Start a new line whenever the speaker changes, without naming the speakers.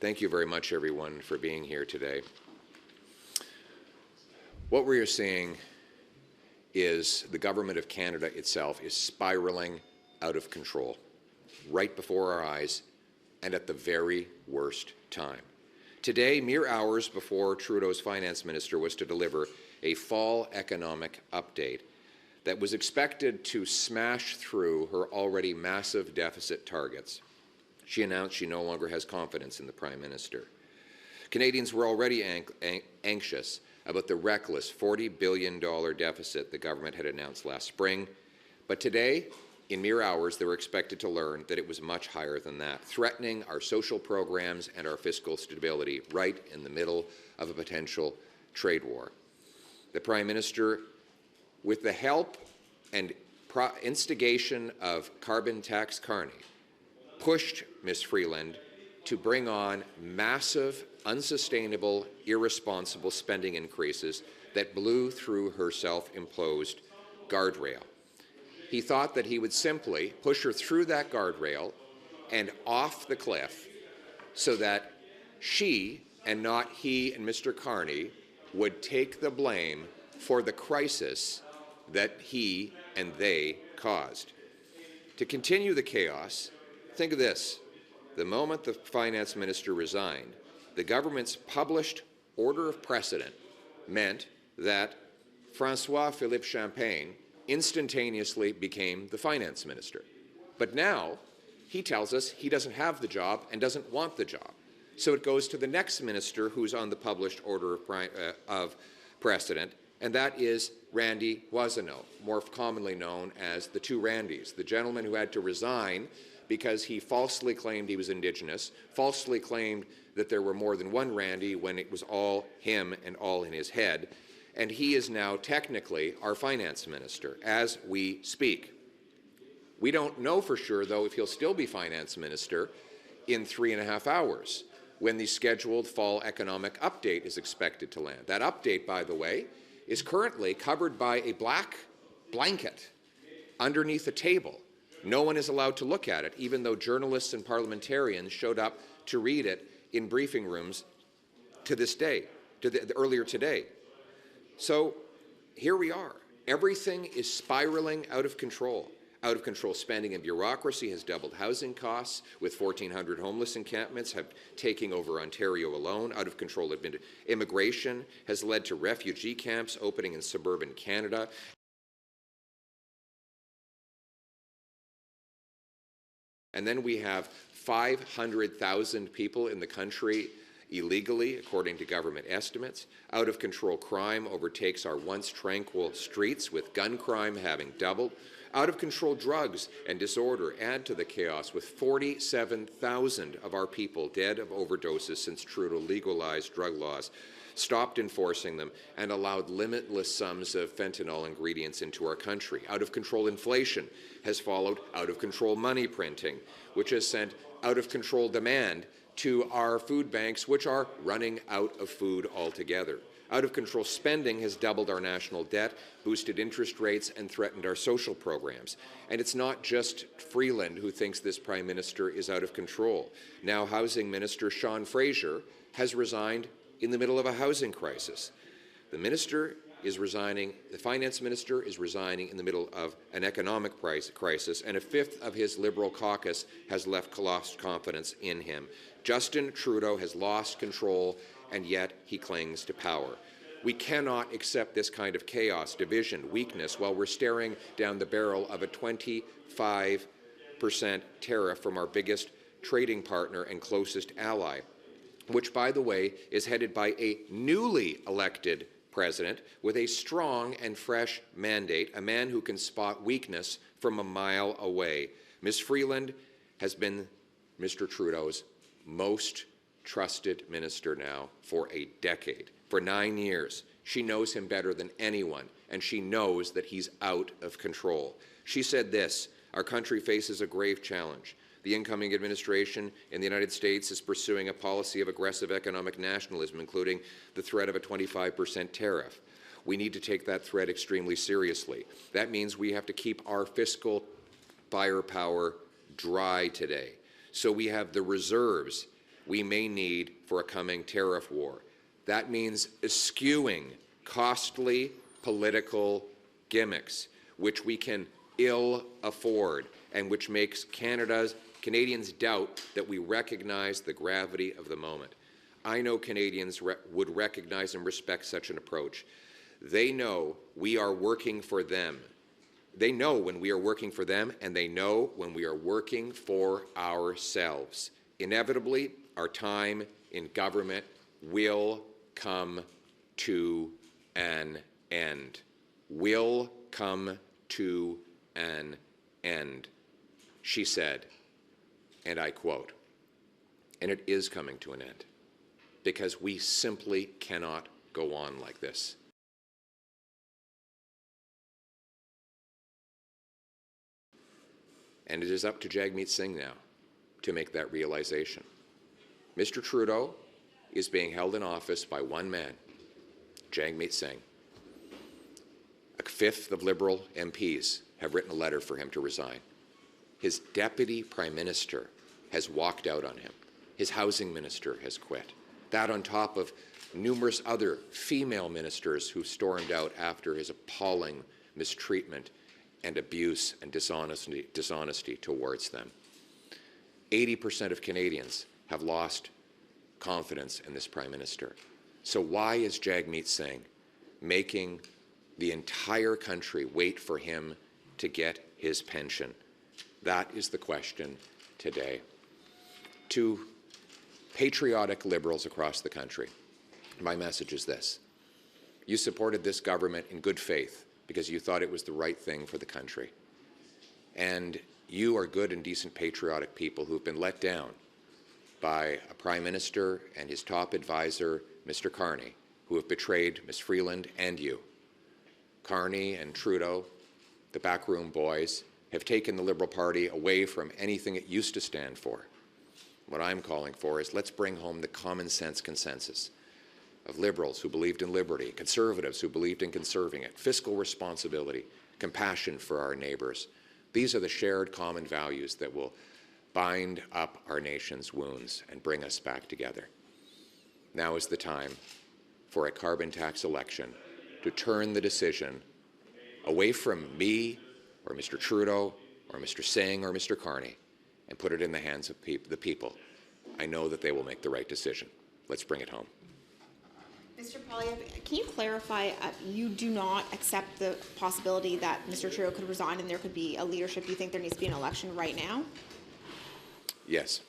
Thank you very much, everyone, for being here today. What we are seeing is the government of Canada itself is spiraling out of control right before our eyes and at the very worst time. Today, mere hours before Trudeau's finance minister was to deliver a fall economic update that was expected to smash through her already massive deficit targets, she announced she no longer has confidence in the Prime Minister. Canadians were already anxious about the reckless $40 billion deficit the government had announced last spring, but today, in mere hours, they were expected to learn that it was much higher than that, threatening our social programs and our fiscal stability right in the middle of a potential trade war. The Prime Minister, with the help and instigation of carbon tax Carney, pushed Ms. Freeland to bring on massive, unsustainable, irresponsible spending increases that blew through her self-imposed guardrail. He thought that he would simply push her through that guardrail and off the cliff so that she, and not he and Mr. Carney, would take the blame for the crisis that he and they caused. To continue the chaos, think of this. The moment the finance minister resigned, the government's published order of precedent meant that François-Philippe Champagne instantaneously became the finance minister. But now he tells us he doesn't have the job and doesn't want the job. So it goes to the next minister who's on the published order of precedent, and that is Randy Boissonnault, more commonly known as the two Randys, the gentleman who had to resign because he falsely claimed he was Indigenous, falsely claimed that there were more than one Randy when it was all him and all in his head, and he is now technically our finance minister as we speak. We don't know for sure, though, if he'll still be finance minister in 3.5 hours when the scheduled fall economic update is expected to land. That update, by the way, is currently covered by a black blanket underneath a table. No one is allowed to look at it, even though journalists and parliamentarians showed up to read it in briefing rooms to this day, earlier today. So here we are. Everything is spiraling out of control. Out of control spending and bureaucracy has doubled housing costs, with 1,400 homeless encampments taking over Ontario alone. Out of control immigration has led to refugee camps opening in suburban Canada. And then we have 500,000 people in the country illegally, according to government estimates. Out-of-control crime overtakes our once tranquil streets, with gun crime having doubled. Out-of-control drugs and disorder add to the chaos, with 47,000 of our people dead of overdoses since Trudeau legalized drug laws, stopped enforcing them, and allowed limitless sums of fentanyl ingredients into our country. Out-of-control inflation has followed out-of-control money printing, which has sent out-of-control demand to our food banks, which are running out of food altogether. Out-of-control spending has doubled our national debt, boosted interest rates, and threatened our social programs. And it's not just Freeland who thinks this Prime Minister is out of control. Now, Housing Minister Sean Fraser has resigned in the middle of a housing crisis. The Minister is resigning, the Finance Minister is resigning in the middle of an economic crisis, and a fifth of his Liberal caucus has lost confidence in him. Justin Trudeau has lost control, and yet he clings to power. We cannot accept this kind of chaos, division, weakness, while we're staring down the barrel of a 25% tariff from our biggest trading partner and closest ally, which, by the way, is headed by a newly elected president with a strong and fresh mandate, a man who can spot weakness from a mile away. Ms. Freeland has been Mr. Trudeau's most trusted minister now for a decade, for 9 years. She knows him better than anyone, and she knows that he's out of control. She said this: "Our country faces a grave challenge. The incoming administration in the United States is pursuing a policy of aggressive economic nationalism, including the threat of a 25% tariff. We need to take that threat extremely seriously. That means we have to keep our fiscal firepower dry today, so we have the reserves we may need for a coming tariff war. That means eschewing costly political gimmicks, which we can ill afford, and which makes Canadians doubt that we recognize the gravity of the moment. I know Canadians would recognize and respect such an approach. They know we are working for them. They know when we are working for them, and they know when we are working for ourselves. Inevitably, our time in government will come to an end. Will come to an end, she said, and I quote. And it is coming to an end, because we simply cannot go on like this. And it is up to Jagmeet Singh now to make that realization. Mr. Trudeau is being held in office by one man, Jagmeet Singh. A fifth of Liberal MPs have written a letter for him to resign. His deputy prime minister has walked out on him. His housing minister has quit. That on top of numerous other female ministers who stormed out after his appalling mistreatment and abuse and dishonesty towards them. 80% of Canadians have lost confidence in this Prime Minister. So why is Jagmeet Singh making the entire country wait for him to get his pension? That is the question today. To patriotic Liberals across the country, my message is this. You supported this government in good faith because you thought it was the right thing for the country. And you are good and decent patriotic people who have been let down by a Prime Minister and his top advisor, Mr. Carney, who have betrayed Ms. Freeland and you. Carney and Trudeau, the backroom boys, have taken the Liberal Party away from anything it used to stand for. What I'm calling for is let's bring home the common sense consensus of Liberals who believed in liberty, Conservatives who believed in conserving it, fiscal responsibility, compassion for our neighbours. These are the shared common values that will bind up our nation's wounds and bring us back together. Now is the time for a carbon tax election to turn the decision away from me or Mr. Trudeau or Mr. Singh or Mr. Carney and put it in the hands of the people. I know that they will make the right decision. Let's bring it home.
Mr. Poilievre, can you clarify, you do not accept the possibility that Mr. Trudeau could resign and there could be a leadership? You think there needs to be an election right now?
Yes.